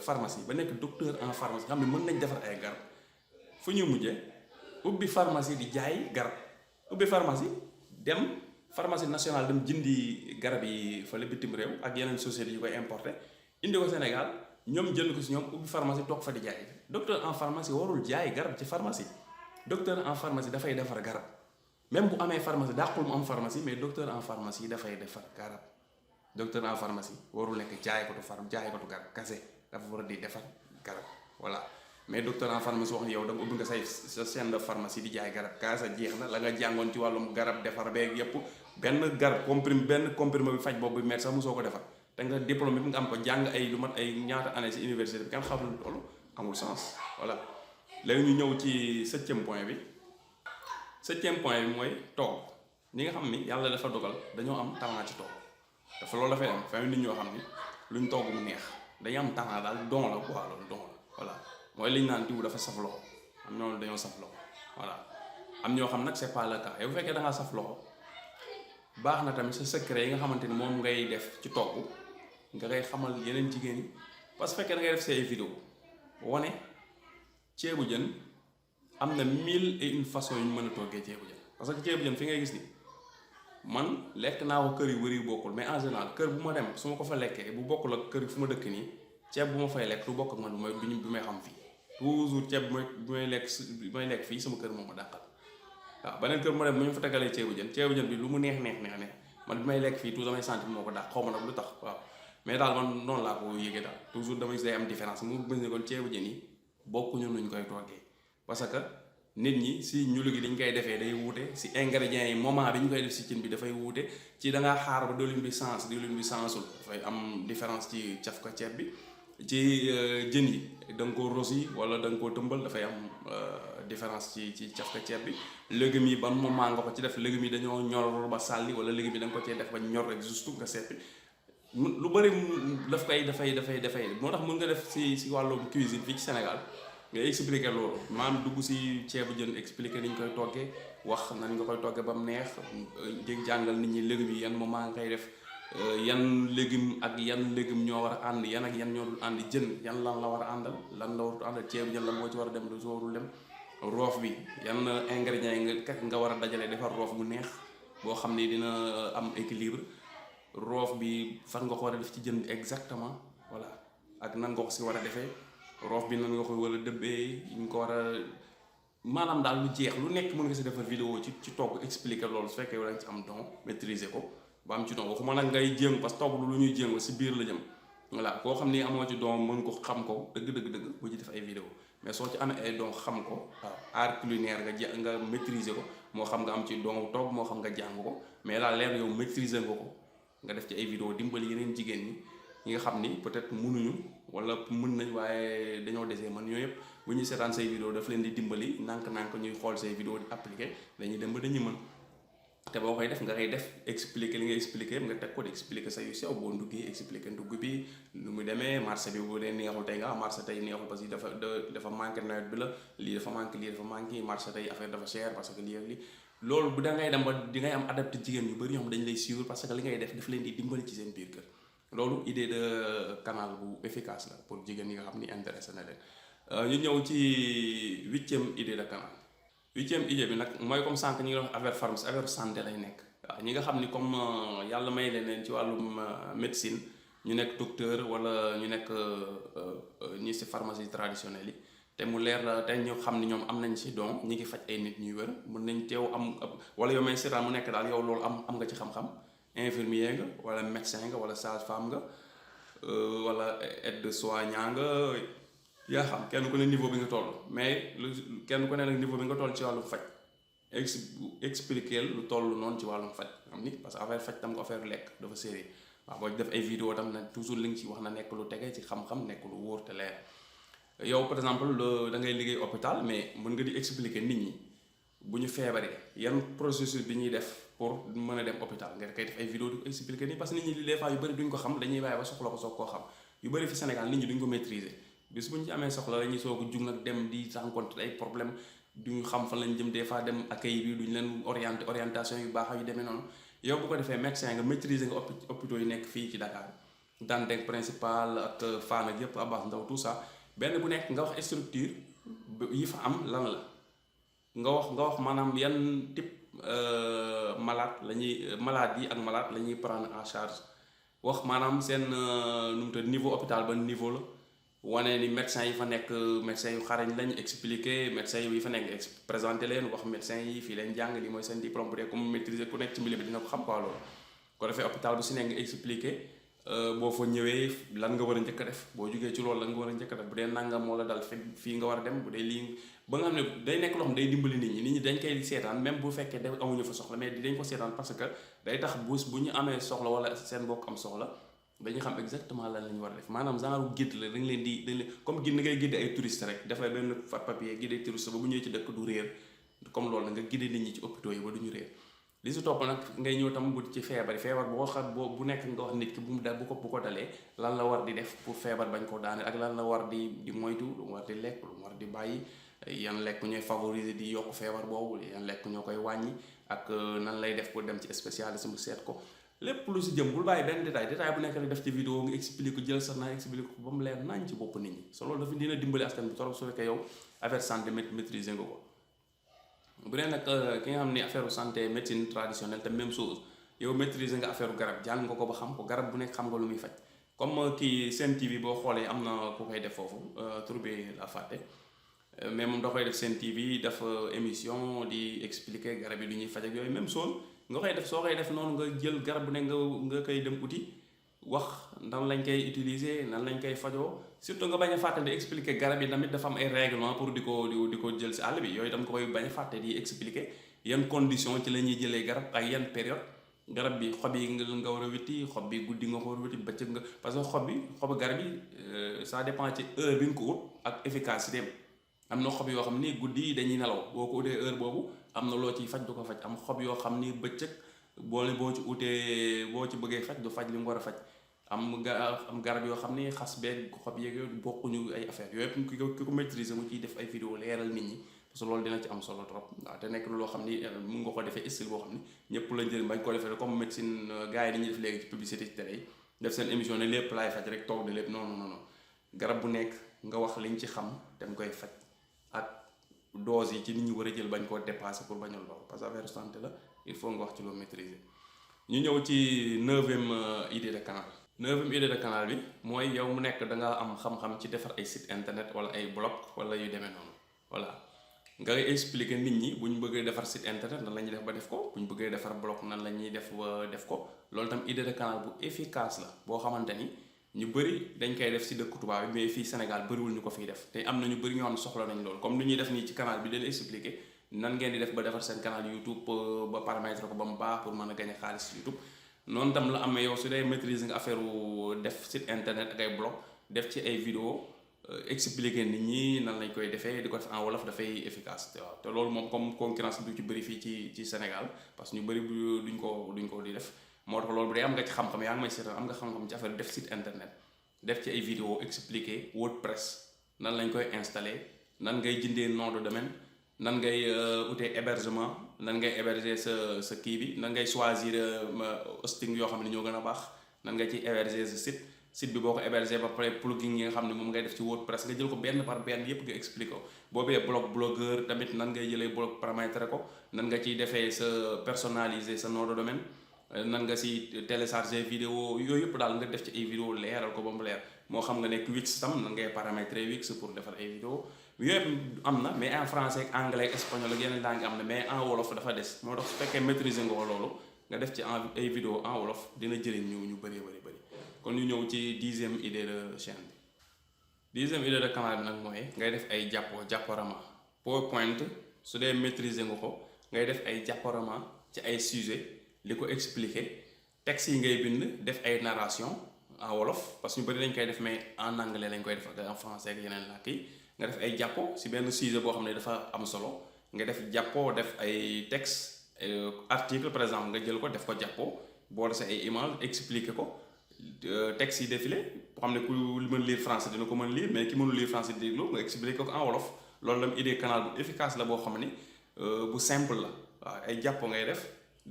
pharmacie ba nekk docteur en pharmacie xam ne mën nañ defar ay garab fu ñuy mujjee ubbi pharmacie di jaay garab ubbi pharmacie dem pharmacie nationale dem jëndi garab yi fële bitim réew ak yeneen sociétés yu koy importer indi ko Sénégal ñoom jënd ko si ñoom ubbi pharmacie toog fa di jaay docteur en pharmacie warul jaay garab ci pharmacie docteur en pharmacie dafay defar garab même bu amee pharmacie dàqul mu am pharmacie mais docteur en pharmacie dafay defar garab docteur en pharmacie warul nekk jaaykatu garab kase dafa war a di defar garab voilà mais docteur en pharmacie wax ni yow da nga ubbi nga sa chaîne de pharmacie di jaay garab kaasa jeex na la nga jàngoon ci wàllum garab defar beeg yépp benn comprimé bi faj boobu bi met sax mosoo ko defar te nga diplôme bi nga am ko jàng ay lu mat ay ñaata année ci université bi kenn xamul loolu amul sens voilà léegi ñu ñëw ci septième point bi mooy toog ñi nga xam ni yàlla dafa dogal dañoo am talent ci toog dafa loolu dafay am fa nit ñoo xam ni luñ togg mu neex dañu am talent daal don la quoi loolu don la voilà mooy liñ naan diw dafa saf loxo am ñoo dañoo saf loxo voilà am ñoo xam nag c'est pas le cas yow bu fekkee da ngaa saf loxo baax na tamit sa secret yi nga xamante ni moom ngay def ci togg nga koy xamal yeneen jigéen ñi parce que fekkee da ngay def say vidéo wane ceebu jën am na 1001 façons yu ñu mën a toggee ceebu jën parce que ceebu jën fi ngay gis ni man lekk naa ko kër yu bëri bokkul mais en général kër bu ma dem su ma ko fa lekkee bu bokkul ak kër fu ma dëkk nii ceeb bu ma fay lekk du bokk ak man bi may xam fii toujours ceeb bi may lekk fii sama kër moom ma dàqal waaw beneen kër mu dem bu ñu fa tegalee ceebu jën bi lu mu neex man bi may lekk fii toujours damay sentir moo ko dàq xaw ma nag lu tax waaw mais daal man noonu laa ko yéegee daal toujours damay day am différence mu gis ne kon ceebu jën yi bokkuñu nuñ koy toggee parce que nit ñi si ñulu gi dañ koy defee day wuute si ingrédients yi moment bi ñu koy def si cin bi dafay wuute ci da ngaa xaar ba diwlin bi sensul dafay am différence ci caf ko ceeb bi ci jën yi da nga koo rosi wala da nga koo tëmbal dafay am différence ci caf ko ceeb bi légumes yi ban moment nga ko ci def légumes yi dañoo ñor ba sàlli wala légumes yi da nga ko cee def ba ñor rek juste nga seppi lu bëri daf koy dafay moo tax mën nga def si wàllum cuisine fii ci Sénégal nga expliquer loolu maam dugg si ceebu jën expliquer ni ñu koy toggee wax nañ nga koy toggee ba mu neex jàngal nit ñi légumes yi yan moment nga koy def yan légume ak yan légume ñoo war a ànd yan ñoo dul ànd jën yan lan la war a àndal lan la warut àndal ceebu jën la moo ci war a dem lu si warul dem roof bi yan ingrédients yi nga war a dajale defar roof bu neex boo xam ni dina am équilibre. roof bi fan nga ko war a def ci jën bi exactement voilà ak nan nga ko si war a defee roof bi nan nga ko war a dëbbee ñu ko war a maanaam daal lu jeex lu nekk mën nga si defar vidéo ci togg expliquer loolu su fekkee yow da nga ci am don maîtriser ko ba am ci don waxuma nag ngay jéng parce que togg lu ñuy jéng si biir la jëm voilà koo xam ni amoo ci don mën ko xam ko dëgg bu ci def ay vidéo mais soo ci amee ay don xam ko waaw art culinaire nga maîtriser ko moo xam nga am ci don togg moo xam nga jàng ko mais la leer yow maîtriser nga ko nga def ci ay vidéo dimbali yeneen jigéen ñi nga xam ni peut-être mënuñu wala mën nañ waaye dañoo desee man yooyu yëpp bu ñuy seetaan say vidéo daf leen di dimbali nànk-nànk ñuy xool say vidéo di appliquer dañuy dem ba dañuy mën te boo koy def nga koy def expliquer li nga expliquer nga teg ko di expliquer sa yu sew boo nduggee expliquer ndugg bi lu mu demee marché bi bu dee neexul tey nga marché tey neexul parce que dafa manqué nawet bi la lii dafa manqué marché tey affaire dafa cher parce que lii ak lii loolu bu da ngay dem ba di ngay am adapté jigéen yu bëri yoo xam dañ lay suivre parce que li ngay def daf leen di dimbali ci seen biir kër loolu idée de canal bu efficace la pour jigéen yi nga xam ni intéressé na leen ñu ñëw ci 8e idée de canal 8e idée bi nag mooy comme sànq ñi ngi wax affaire pharmacie affaire santé lay nekk waaw ñi nga xam ni comme yàlla may leen ci wàllum médecine ñu nekk docteur wala ñu nekk ñi si pharmacie traditionnelle yi te mu leer la te ñu xam ni ñoom am nañ ci don ñi ngi faj ay nit ñuy wër mën nañ teew am wala yow may seetaan mu nekk daal yow loolu am nga ci xam-xam infirmier nga wala médecin nga wala sage-femme nga wala aide-soignant nga yaa xam kenn ku ne niveau bi nga toll mais kenn ku ne nag niveau bi nga toll ci wàllum faj expliquer lu toll noonu ci wàllum faj xam ni parce que affaire faj tam ko affaire lekk dafa sérieux waaw boo def ay vidéo tam na toujours li nga ci wax na nekk lu tege ci xam-xam nekk lu wóor te leer yow par exemple da ngay liggéey hôpital mais mën nga di expliquer nit ñi bu ñu feebaree yan processus bi ñuy def pour mën a dem hôpital nga koy def ay vidéo di ko expliquer nii parce que nit ñi des fois yu bëri duñ ko xam dañuy bàyyi ba soxla ko soog koo xam yu bëri fi Sénégal nit ñi duñ ko maîtriser bis bu ñu ci amee soxla dañuy soog a jug nag dem di rencontrer ay problème duñu xam fan lañ jëm des fois dem accueil bi duñ leen orientation yu baax yu demee noonu yow bu ko defee médecin nga maîtriser nga hôpitaux yi nekk fii ci Dakar Dantec principal ak Fann ak yëpp Abass Ndao tout ça benn bu nekk nga wax structure yi fa am lan la nga wax maanaam yan type malade yi ak malade la ñuy prendre en charge wax maanaam seen nu mu tudd niveau hôpital ba niveau la wane ni médecin yi fa nekk médecin yu xarañ lañ expliquer médecin yi fa nekk présenté leen wax médecin yi fii leen jàng li mooy seen diplôme bu dee comme maîtriser ku nekk ci milieu bi dina ko xam quoi loolu ko defee hôpital bu si nekk nga expliquer boo fa ñëwee lan nga war a njëkk a def boo jógee ci loolu lan nga war a njëkk a def bu dee nangam moo la dal fii nga war a dem bu dee lii ba nga xam ne day nekk loo xam day dimbali nit ñi dañ koy seetaan même bu fekkee def amuñu fa soxla mais dañ ko seetaan parce que day tax bu ñu amee soxla wala seen mbokk am soxla dañuy xam exactement lan la ñu war a def maanaam genre guide la dañ leen di comme guide ni ngay guide ay touriste rek dafay benn papier guide ay touriste ba bu ñëwee ci dëkk du réer comme loolu la nga guide nit ñi ci hôpitaux yi ba du ñu réer li si topp nag ngay ñëw tam bu ci feebar boo xam bu nekk nga wax nit ki bu ko dalee lan la war di def pour feebar bañ ko daane ak lan la war di moytu lu mu war di lekk lu mu war di bàyyi yan lekk ñooy favoriser di yokk feebar boobu yan lekk ñoo koy wàññi ak nan lay def pour dem ci spécialiste mu seet ko lépp lu si jëm bul bàyyi benn détail bu nekk rek def ci vidéo nga explique ko jël sax naa explique ko ba mu leer nañ ci bopp nit ñi so loolu dafa dina dimbali askan bi trop su fekkee yow affaire santé maîtriser nga ko bu dee nag ki nga xam ni affaire santé médecine traditionnelle te même chose yow maîtriser nga affaire garab jàng nga ko ba xam ko garab bu nekk xam nga lu muy faj comme kii Sen TV boo xoolee am na ku koy def foofu tur bi la fàtte mais moom da koy def Sen TV def émission di expliquer garab yi lu ñuy faj ak yooyu même chose nga koy def soo koy def noonu nga jël garab bu ne nga koy dem uti wax nan lañ koy utiliser nan lañ koy fajoo surtout nga bañ a fàtte di expliquer garab yi tamit dafa am ay règlement pour di ko jël si àll bi yooyu tam ko koy bañ a fàtte di expliquer yan condition ci la ñuy jëlee garab ak yan période garab bi xob yi nga war a witti xob bi guddi nga ko war a witti bëccëg nga parce que xobu garab yi ça dépend ci heure bi nga ko ut ak efficacité am na xob yoo xam ni guddi dañuy nelaw boo ko utee heure boobu am na loo ciy faj du ko faj am xob yoo xam ni bëccëg boo ci utee boo ci bëggee faj du faj li mu war a faj am garab yoo xam ni xas beeg xob yeeg yooyu bokkuñu ay affaire yooyu yëpp ki ko maîtriser mu ciy def ay vidéo leeral nit ñi parce que loolu dina ci am solo trop waaw te nekk na loo xam ni mun nga ko defee style boo xam ni ñëpp la jël bañ ko defee comme médecine gars yi dañuy def léegi ci publicité ci télé yi def seen émission ne lépp laay faj rek toog de lépp non garab bu nekk nga wax liñ ci xam dem koy faj ak dose yi ci nit ñi war a jël bañ koo dépasser pour bañal loolu parce que affaire santé la il faut nga wax ci loo maîtriser. ñu ñëw ci 9e idée de canal. 9e idée de canal bi mooy yow mu nekk da nga am xam-xam ci defar ay site internet wala ay blog wala yu demee noonu voilà ngay expliquer nit ñi bu ñu bëggee defar site internet nan la ñuy def ba def ko bu ñu bëggee defar blog nan la ñuy def ba def ko loolu tam idée de canal bu efficace la boo xamante ni ñu bëri dañ koy def si dëkku tubaab bi mais fii Sénégal bëriwul ñu ko fiy def te am na ñu bëri ñoo xam ne soxla nañ loolu comme ni ñuy def nii ci canal bi dañ expliquer nan ngeen di def ba defar seen canal YouTube ba paramètre ko ba mu baax pour mën a gagner xaalis YouTube noonu tam la amee yow su dee maîtriser nga affaire def site internet ak ay blog def ci ay vidéo expliquer nit ñi nan lañ koy defee di ko def en wolof dafay efficace waaw te loolu moom comme concurrence du ci bëri fii ci Sénégal parce que ñu bëri duñ ko di def moo tax loolu bu dee am nga ci xam-xam yaa ngi may seetaan am nga xam-xam ci affaire def site internet def ci ay vidéo expliquer WordPress nan lañ koy installer nan ngay jëndee nom de domaine nan ngay utee hébergement nan ngay héberger sa kii bi nan ngay choisir hosting yoo xam ne ñoo gën a baax nan nga ciy héberger sa site bi boo ko héberger ba pare plugin yi nga xam ne moom ngay def ci WordPress nga jël ko benn par benn yépp nga expliquer ko boobee blogueur tamit nan ngay jëlee blog paramétrer ko nan nga ciy defee sa personnaliser sa nom de domaine nan nga si télécharger vidéo yooyu yëpp daal nga def ci ay vidéo leeral ko ba mu leer moo xam nga nekk Wix tam nan ngay paramétrer Wix pour defar ay vidéo yooyu am na mais en français ak anglais ak espagnol ak yeneen langue am na mais en wolof dafa des moo tax su fekkee maîtriser nga loolu nga def ci ay vidéo en wolof dina jëriñ ñu bëri kon ñu ñëw ci 10e idée de chaîne bi 10e idée de canal bi nag mooy ngay def ay jàpporama PowerPoint su dee maîtriser nga ko ngay def ay jàpporama ci ay sujet li ko expliquer texte yi ngay bind def ay narration en wolof parce que ñu bëri dañ koy def mais en anglais lañ koy def ak en français ak yeneen làkk yi nga def ay jàppo si benn sujet boo xam ne dafa am solo nga def jàppo def ay texte article par exemple nga jël ko def ko jàppo boole sa ay image expliquer ko texte yi défilé boo xam ne ku mën lire français dina ko mën lire mais ki mënul lire français di déglu nga expliquer ko en wolof loolu lam idée canal bu efficace la boo xam ne bu simple la waaw ay jàppo ngay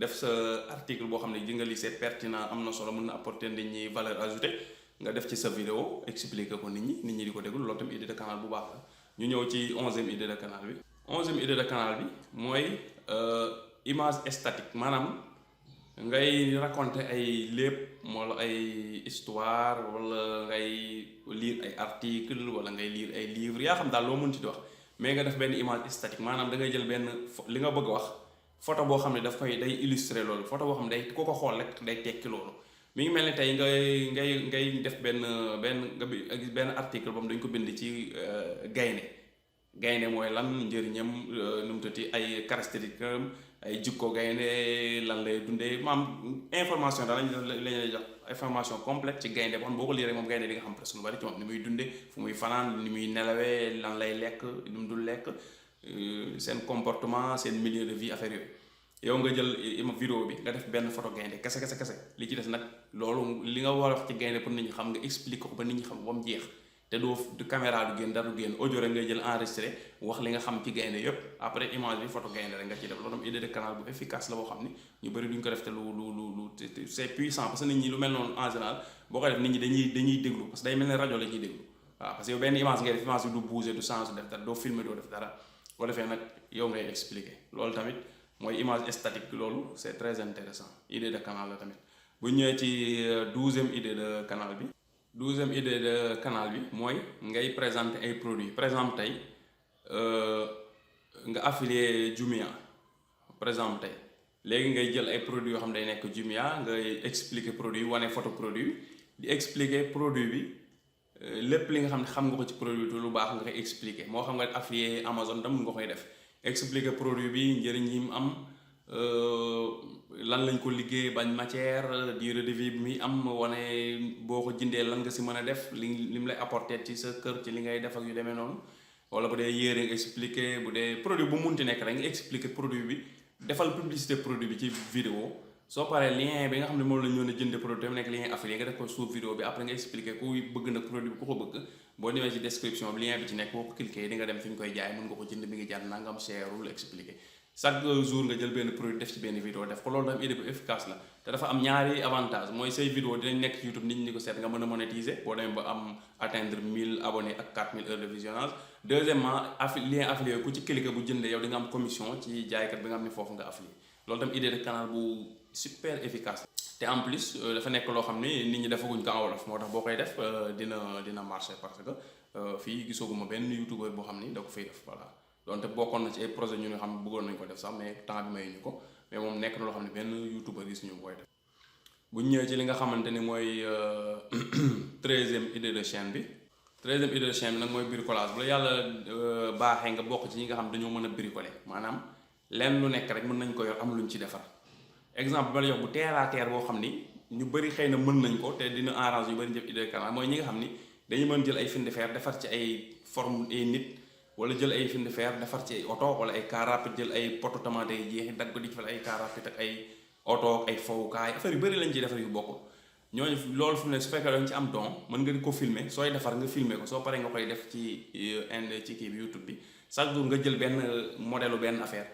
def sa article boo xam ne ji nga lii c'est pertinent am na solo mën na apporter nit ñi valeur ajoutée nga def ci sa vidéo expliquer ko nit ñi di ko déglu loolu tam idée de canal bu baax la ñu ñëw ci 11e idée de canal bi 11e idée de canal bi mooy image statique maanaam ngay raconter ay lépp wala ay histoire wala ngay lire ay article wala ngay lire ay livres yaa xam daal loo mën ci di wax mais nga def benn image statique maanaam da ngay jël benn li nga bëgg a wax photo boo xam ne daf koy day illustrer loolu photo boo xam ne day ku ko xool rek day tekki loolu mi ngi mel ne tey ngay def benn article boobu dañ ko bind ci gaynde mooy lan njëriñam nu mu tuddati ay caractéristiques ay jikko gaynde lan lay dundee maam information daal lañ lay jox information complète ci gaynde boo xam boo ko lire moom gaynde di nga xam presque lu bari ci moom ni muy dundee fu muy fanaan ni muy nelawee lan lay lekk lu mu dul lekk seen comportement seen milieu de vie affaire yooyu yow nga jël vidéo bi nga def benn photo gaynde kese li ci des nag loolu li nga war a wax ci gaynde pour nit ñi xam nga expliquer ko ba nit ñi xam ba mu jeex te du caméra du génn dara du génn audio rek ngay jël enregistré wax li nga xam ci gaynde yépp après image bi photo gaynde rek nga ciy def loolu tam idée de canal bu efficace la boo xam ni ñu bëri duñ ko def te lu c'est puissant parce que nit ñi lu mel noonu en général boo koy def nit ñi dañuy déglu parce que day mel ne rajo la ñuy déglu waaw parce que yow benn image ngay def image bi du bouger du changer def dara doo filmer doo def dara boo defee nag yow ngay expliquer loolu tamit mooy image statique loolu c'est très intéressant idée de canal la tamit bu ñëwee ci 12e idée de canal bi 12e idée de canal bi mooy ngay présenter ay produits par exemple tey nga affilier Jumia par exemple tey léegi ngay jël ay produits yoo xam ne day nekk Jumia ngay expliquer produit wane photo produit di expliquer produit bi lépp li nga xam ne xam nga ko ci produit bi lu baax nga koy expliquer moo xam nga affilier Amazon tam nga koy def expliquer produit bi njëriñ yi mu am lan lañ ko liggéey bañ matière durée de vie bi muy am wane boo ko jëndee lan nga si mën a def li mu lay apporter ci sa kër ci li ngay def ak yu demee noonu wala bu dee yére nga expliquer bu dee produit bu munti nekk rek nga expliquer produit bi defal publicité produit bi ci vidéo soo paree lien bi nga xam ne moom la ñu mën a jënd produit tam nekk lien affilié nga def ko suuf vidéo bi après nga expliquer ku bëgg nag produit bi ku ko bëgg boo demee ci description bi lien bi ci nekk boo ko cliquer di nga dem fi ñu koy jaay mën nga ko jënd bi ngi jar nangam cherul expliquer chaque jour nga jël benn produit def ci benn vidéo def ko, loolu tam idée bu efficace la te dafa am ñaari avantage mooy say vidéo dinañ nekk ci YouTube nit ñi ko seet nga mën a monétiser boo demee ba am atteindre 1000 abonnés ak 4000 heures de visionnage. Deuxièmement lien affilié ku ci cliquer bu jëndee yow di nga am commission ci jaaykat bi nga xam ne foofu nga affilié. Loolu tam idée de canal bu super efficace te en plus dafa nekk loo xam ni nit ñi defaguñ ko en wolof, moo tax boo koy def dina marché parce que fii gisaguma benn youtubeur boo xam ni da ko fay def voilà. donte bokkoon na ci ay projet ñu nga xam ne bëggoon nañu ko def sax mais temps bi mayuñu ko, mais moom nekk na loo xam ne benn youtubeur yi suñu koy def. bu ñu ñëwee ci li nga xamante ni mooy 13e idée de chaîne bi. 13e idée de chaîne bi nag mooy bricolage. bu la yàlla baaxee nga bokk ci ñi nga xam dañoo mën a bricoler, maanaam lenn lu nekk rek mën nañ ko yor am luñ ci defar. exemple bi ma la jox bu terre à terre boo xam ni ñu bëri xëy na mën nañ ko te dina arrange ñu bëri jëf idée de canal mooy ñi nga xam ni dañu mën jël ay fil de fer defar ci ay forme ay nit, wala jël ay fil de fer defar ci ay oto wala ay car rapide, jël ay poto tomate yi jeexi dagg ko di ci fal ay car rapide ak ay oto ak ay fowukaay affaire yu bëri lañ ciy defar yu bokkul. ñooñu loolu fi mu ne su fekkee dañ ci am don mën nga di ko filmer, sooy defar nga filmer ko, soo paree nga koy def ci kii bi YouTube bi chaque jour nga jël benn modèle benn affaire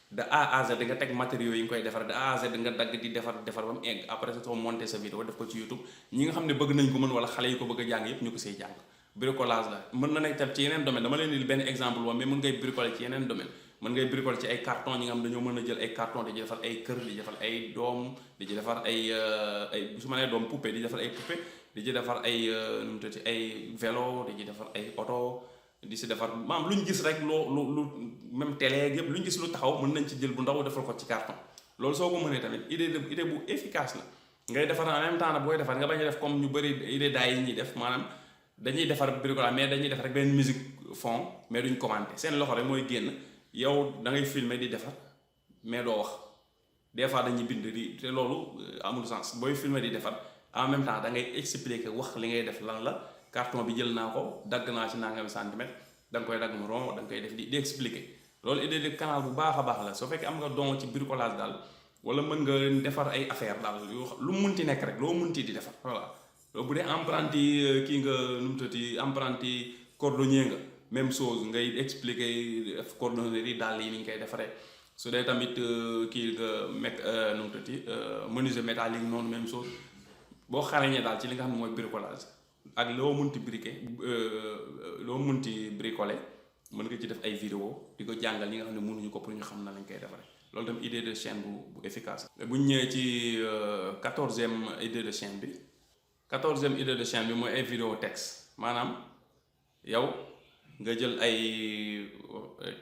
de A à Z nga teg matériaux yi nga koy defar de A à Z nga dagg di defar ba mu egg après soo monter sa vidéo def ko ci YouTube. ñi nga xam ne bëgg nañ ko mën wala xale yi ko bëgg a jàng yëpp ñu ko siy jàng. bricolage la mën na nekk tam ci yeneen domaine, dama leen di benn exemple woon mais mën ngay bricoler ci yeneen domaine. mën ngay bricoler ci ay carton ñi nga xam dañoo mën a jël ay carton di ci defar ay kër, di ci defar ay doom, di ci defar ay su ma nee doom poupée, di defar ay poupée, di ci defar ay nu mu tuddati ay vélo, di ci defar ay oto, di si defar maam lu ñu gis rek lu même télé yëpp lu ñu gis lu taxaw mën nañ ci jël bu ndaw defal ko ci carton. loolu soo ko mënee tamit idée bu efficace la. ngay defar en même temps nag booy defar nga bañ a def comme ñu bëri idée daay yi ñuy def, maanaam dañuy defar bricolage mais dañuy def rek benn musique fond mais duñ commenter, seen loxo rek mooy génn. yow da ngay filmer di defar mais doo wax, des fois dañuy bind di te loolu amul sens. booy filmer di defar en même temps da ngay expliquer wax li ngay def lan la, carton bi jël naa ko dagg naa ci nangami centimètre, da nga koy dagg mu rond, da nga koy def di expliquer. loolu idée de canal bu baax a baax la soo fekkee am nga don ci bricolage daal, wala mën nga defar ay affaire daal lu munti nekk rek loo munti di defar voilà. loolu bu dee apprenti kii nga nu mu tuddati apprenti cordonnier nga. même chose ngay expliquer cordonnerie daal yi ni ñu koy defaree. su dee tamit kii nga nu mu tuddati menuisier métallique noonu même chose. boo xarañee daal ci li nga xam ne mooy bricolage ak loo munti bricoler mën nga ci def ay vidéo di ko jàngal ñi nga xam ne mënuñu ko pour ñu xam na lañ koy defaree. loolu tam idée de chaîne bu efficace. bu ñu ñëwee ci 14e idée de chaîne bi. 14e idée de chaîne bi mooy ay vidéo texte, maanaam yow nga jël ay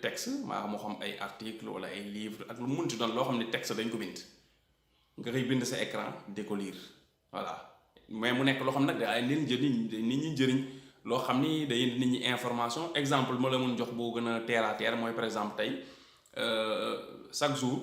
texte moo xam ay article wala ay livre ak lu munti doon loo xam ne texte dañ ko bind nga koy bind sa écran di ko lire voilà. mais mu nekk loo xam nag ay nit ñi jëriñ loo xam ni day nit ñi information. exemple ma la mun jox boo gën a terre à terre mooy par exemple tey chaque jour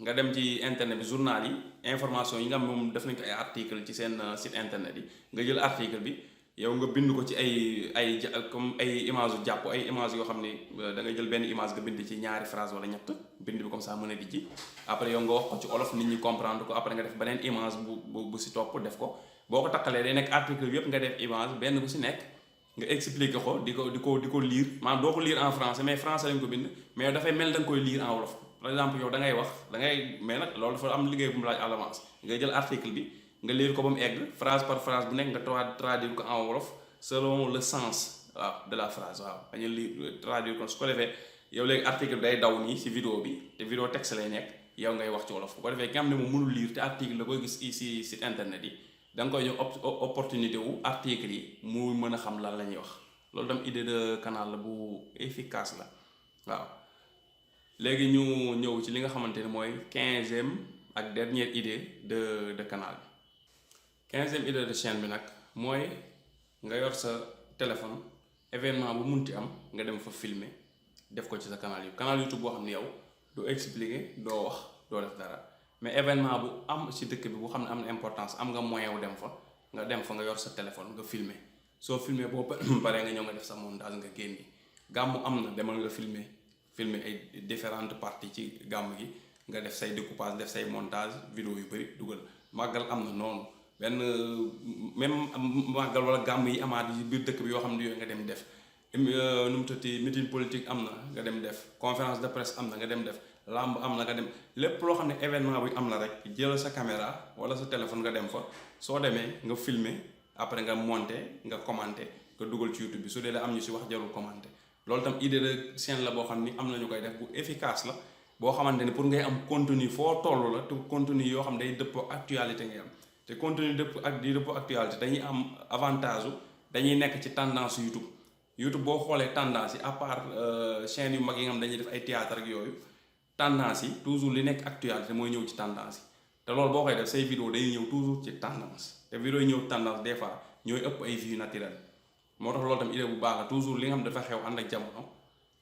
nga dem ci internet bi journal yi information yi nga xam moom def nañ ko ay article ci seen site internet yi nga jël article bi yow nga bind ko ci ay comme ay image yu jàpp ay image yoo xam ne da ngay jël benn image nga bind ci ñaari phrase wala ñett bind bi comme ça mën a di ci après yow nga wax ko ci olof nit ñi comprendre ko après nga def beneen image bu si topp def ko boo ko takkalee day nekk article bi yëpp nga def image benn bu si nekk nga expliquer ko di ko lire maanaam doo ko lire en français mais français lañ ko bind mais dafay mel da nga koy lire en wolof. par exemple yow da ngay wax mais nag loolu dafa am liggéey bu mu laaj à l'avance ngay jël article bi nga lire ko ba mu egg phrase par phrase bu nekk nga traduire ko en wolof selon le sens waaw de la phrase waaw dañu lire traduire ko su ko defee yow léegi article bi day daw nii ci vidéo bi te vidéo texte lay nekk yow ngay wax ci wolof bu ko defee ki nga xam ne moom mënul lire te article la koy gis ci site internet yi da nga koy jox opportunité wu article yi mu mën a xam lan la ñuy wax. loolu tam idée de canal la bu efficace la waaw. léegi ñu ñëw ci li nga xamante ne mooy 15e ak dernière idée de canal bi. 15e idée de chaîne bi nag mooy nga yor sa téléphone événement bu munti am nga dem fa filmer def ko ci sa canal YouTube boo xam ne yow doo expliquer doo wax doo def dara mais événement bu am ci dëkk bi boo xam ne am na importance am nga moyen wu dem fa nga yor sa téléphone nga filmer soo filmer boo paree nga ñëw nga def sa montage nga génni. gàmmu am na demal nga filmer ay différentes parties ci gàmm gi nga def say découpage def say montage vidéo yu bari dugal. màggal am na noonu benn même màggal wala gàmm yi amaat yi biir dëkk bi yoo xam ne yooyu nga dem def nu mu tuddati meeting politique am na nga dem def, conférence de presse am na nga dem def, làmb am na nga dem, lépp loo xam ne événement bi am na rek jël sa caméra wala sa téléphone nga dem fa, soo demee nga filmer après nga monter nga commenter nga dugal ci YouTube bi, su dee da am ñu si wax jarul commenter. loolu tam idée de chaîne la boo xam ni am na ñu koy def bu efficace la, boo xamante ni pour ngay am contenu foo toll la, te contenu yoo xam day dëppoo actualité ngay am, te contenu dëppoo actualité dañuy am avantage dañuy nekk ci tendance YouTube boo xoolee tendance yi à part chaîne yu mag yi nga xam dañuy def ay théâtre ak yooyu, tendance yi toujours li nekk actualité mooy ñëw ci tendance yi, te loolu boo koy def say vidéo day ñëw toujours ci tendance, te vidéo yi ñëw tendance des fois ñooy ëpp ay vues naturelles. moo tax loolu tam idée bu baax la, toujours li nga xam dafa xew ànd ak jamono,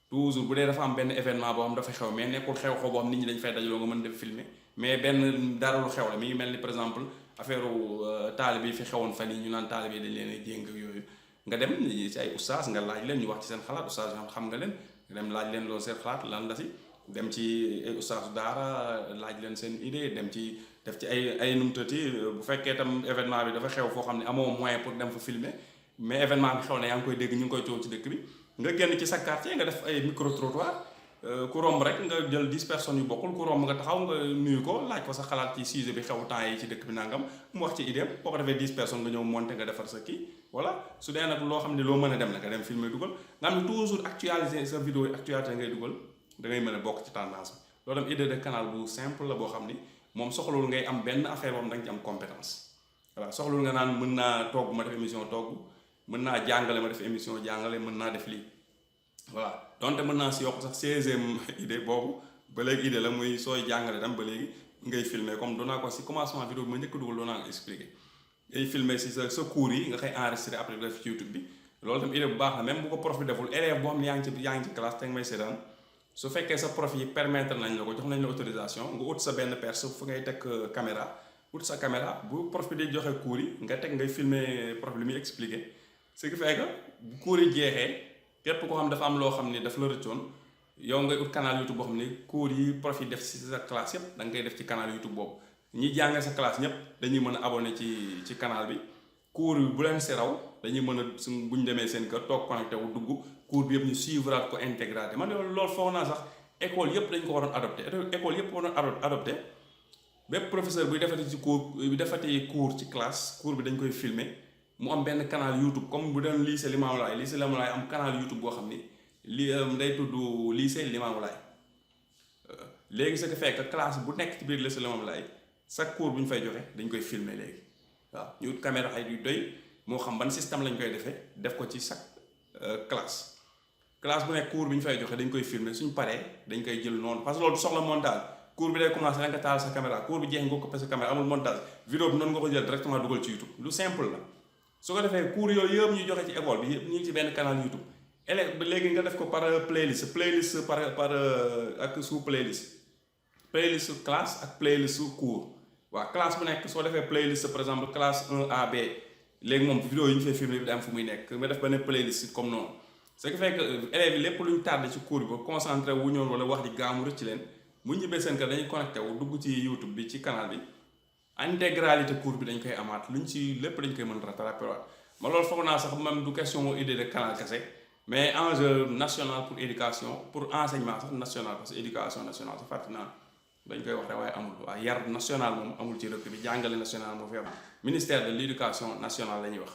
toujours bu dee dafa am benn événement boo xam dafa xew mais nekkul xew-xew boo xam nit ñi dañ fay dajaloo nga mën def filmer, mais benn dara lu xew la mi ngi mel ni par exemple affaire taalibe yi fi xewoon fan yi ñu naan taalibe yi dañ leen a jéng ak yooyu, nga dem ci ay oustaz nga laaj leen ñu wax ci seen xalaat, oustaz yoo xam nga leen nga dem laaj leen loolu seen xalaat lan la si, dem ci ay oustaz daara laaj leen seen idée, dem ci def ci ay numtati bu fekkee tam événement bi dafa xew foo xam ne amoo moyen pour dem fa filmer, mais événement bi xew na yaa ngi koy dégg ñu ngi koy coow ci dëkk bi, nga génn ci sa quartier nga def ay micro trottoir, ku romb rek nga jël 10 personnes yu bokkul, ku romb nga taxaw nga nuyu ko laaj ko sa xalaat ci sujet bi xew temps yi ci dëkk bi nangam, mu wax ci idée boo ko defee 10 personnes nga ñëw monter nga defar sa kii, voilà. su dee nag loo xam ne loo mën a dem la nga dem filmer dugal, nga xam ne toujours actualiser sa vidéo yi actualité ngay dugal, da ngay mën a bokk ci tendance bi. loolu tam idée de canal bu simple la boo xam ni moom soxlawul ngay am benn affaire boobu da nga ci am compétence, voilà. soxlawul nga naan mën naa togg ma def émission togg, mën naa jàngale ma def émission jàngale, mën naa def lii, voilà. donte mën naa si yokk sax 16e idée boobu ba léegi idée la muy sooy jàngale tam ba léegi ngay filmer, comme doon naa ko si commencement vidéo bi ma njëkk dugal doon naa ko expliquer, ngay filmer si sa cours yi nga koy enregistrer après def ci YouTube bi. loolu tam idée bu baax la, même bu ko prof bi deful élève boo xam ne yaa ngi ci classe te nga may seetaan, su fekkee sa prof yi permettre nañ la ko, jox nañ la autorisation nga ut sa benn perche fu ngay teg caméra, ut sa caméra bu prof bi di joxe cours yi nga teg ngay filmer prof li muy expliquer, ce qui fait que bu cours yi jeexee képp koo xam dafa am loo xam ni daf la rëccoon, yow ngay ut canal YouTube boo xam ne cours yi prof yi def ci sa classe yépp da nga koy def ci canal YouTube boobu, ñi jàngee sa classe ñépp dañuy mën a abonné ci canal bi, cours yi bu leen si raw dañuy mën a suñ bu ñu demee seen kër toog connecté wu dugg cours bi yëpp ñu suivre ko intégralité. man loolu foog naa sax école yëpp dañ ko waroon adopté, école yëpp waroon adopté, bépp professeur buy defati cours ci classe, cours bi dañ koy filmer mu am benn canal YouTube, comme bu doon lycée Limamoulaye am canal YouTube boo xam ni day tudd lycée Limamoulaye. léegi ce qui fait que classe bu nekk ci biir lycée Limamoulaye chaque cours bu ñu fay joxe dañ koy filmer léegi, waaw. ñu ut caméra ay yu doy, moo xam ban système lañ koy defee, def ko ci chaque classe bu nekk cours bi ñu fay joxe dañ koy filmer, suñ paree dañ koy jël noonu, parce que loolu soxla montage. cours bi day commencé da nga taal sa caméra, cours bi jeex nga coupé sa caméra, amul montage, vidéo bi noonu nga ko jël directement dugal ci YouTube, lu simple la. su ko defee cours yooyu yëpp ñu joxe ci école bi yëpp ñu ngi ci benn canal YouTube, élève ba léegi nga def ko par playlist par ak sous playlist classe ak playlist cours. waaw classe bu nekk soo defee playlist par exemple classe 1A B, léegi moom vidéo yi ñu fay filmer bi da am fu muy nekk, nga def benn playlist comme noonu, ce qui fait que élèves yi lépp lu ñu tardé ci cours bi ba concentré wu ñoon wala wax di gaamu rëcc leen, bu ñu ñibbee seen kër dañuy connecté wu dugg ci YouTube bi ci canal bi, intégralité cours bi dañ koy amaat, luñ ci lépp dañ koy mën rattraper waat. ma loolu foog naa sax même du question idée de canal kese, mais enjeu national pour éducation, pour enseignement sax national, parce que éducation nationale sax fàttali naa dañ koy wax rek waaye amul, waaye yar national moom amul ci dëkk bi, jàngale national moo fi am. ministère de l'éducation nationale la ñuy wax,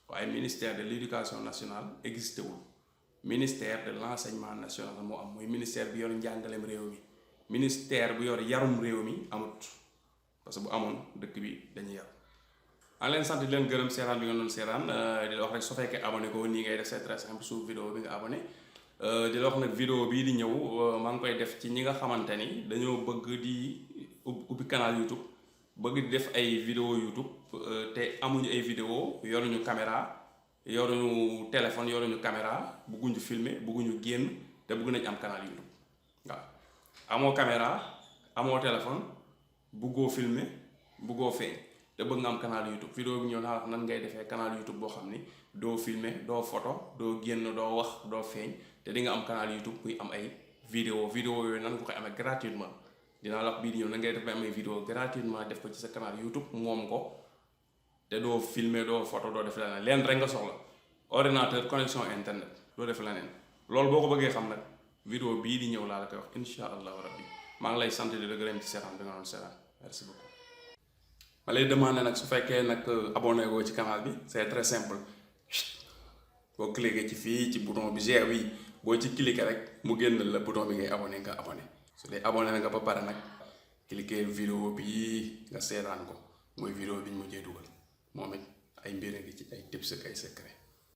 waaye ministère de l'éducation nationale existé wul, ministère de l'enseignement national moo am, mooy ministère bi yor njàngaleem réew mi. ministère bu yor yarum réew mi amut, parce que bu amoon dëkk bi dañuy yar. maa leen sant di leen gërëm seeraan bi nga doon seeraan, di la wax rek su fekkee abonné ko nii ngay def, c'est très simple, suuf vidéo bi nga abonné. di la wax nag vidéo bii di ñëw maa ngi koy def ci ñi nga xamante ni dañoo bëgg di ubbi canal YouTube, bëgg di def ay vidéo YouTube te amuñu ay vidéo, yoruñu caméra, yoruñu téléphone, yoruñu caméra, bëgguñu filmer, bëgguñu génn, te bëgg nañ am canal YouTube. waaw amoo caméra, amoo téléphone, bëggoo filmer, bëggoo feeñ, te bëgg nga am canal YouTube. vidéo bi ñëw naa wax nan ngay defee canal YouTube boo xam ni doo filmer, doo photo, doo génn, doo wax, doo feeñ, te di nga am canal YouTube muy am ay vidéo yooyu nan nga koy amee gratuitement. dinaa la wax bii di ñëw nan ngay def ba am ay vidéo gratuitement, def ko ci sa canal YouTube moom ko, te doo filmer, doo photo, doo def leneen rek nga soxla: ordinateur, connexion internet. doo def leneen loolu boo ko bëggee xam nag vidéo bii di ñëw laa la koy wax insha allahu rabbi maa ngi lay sant di la gërëm ci seetaan bi nga doon seetaan merci beaucoup. ma lay demander nag su fekkee nag abonné goo ci canal bi c'est très simple boo cliquer ci fii ci bouton bi G wi boo ci cliquer rek mu génn la bouton bi ngay abonné nga abonné su dee abonné nga ba pare nag cliquer vidéo bii nga seetaan ko mooy vidéo bi ñu mujjee dugal moom it ay mbir a ngi ci ay tips ak ay secret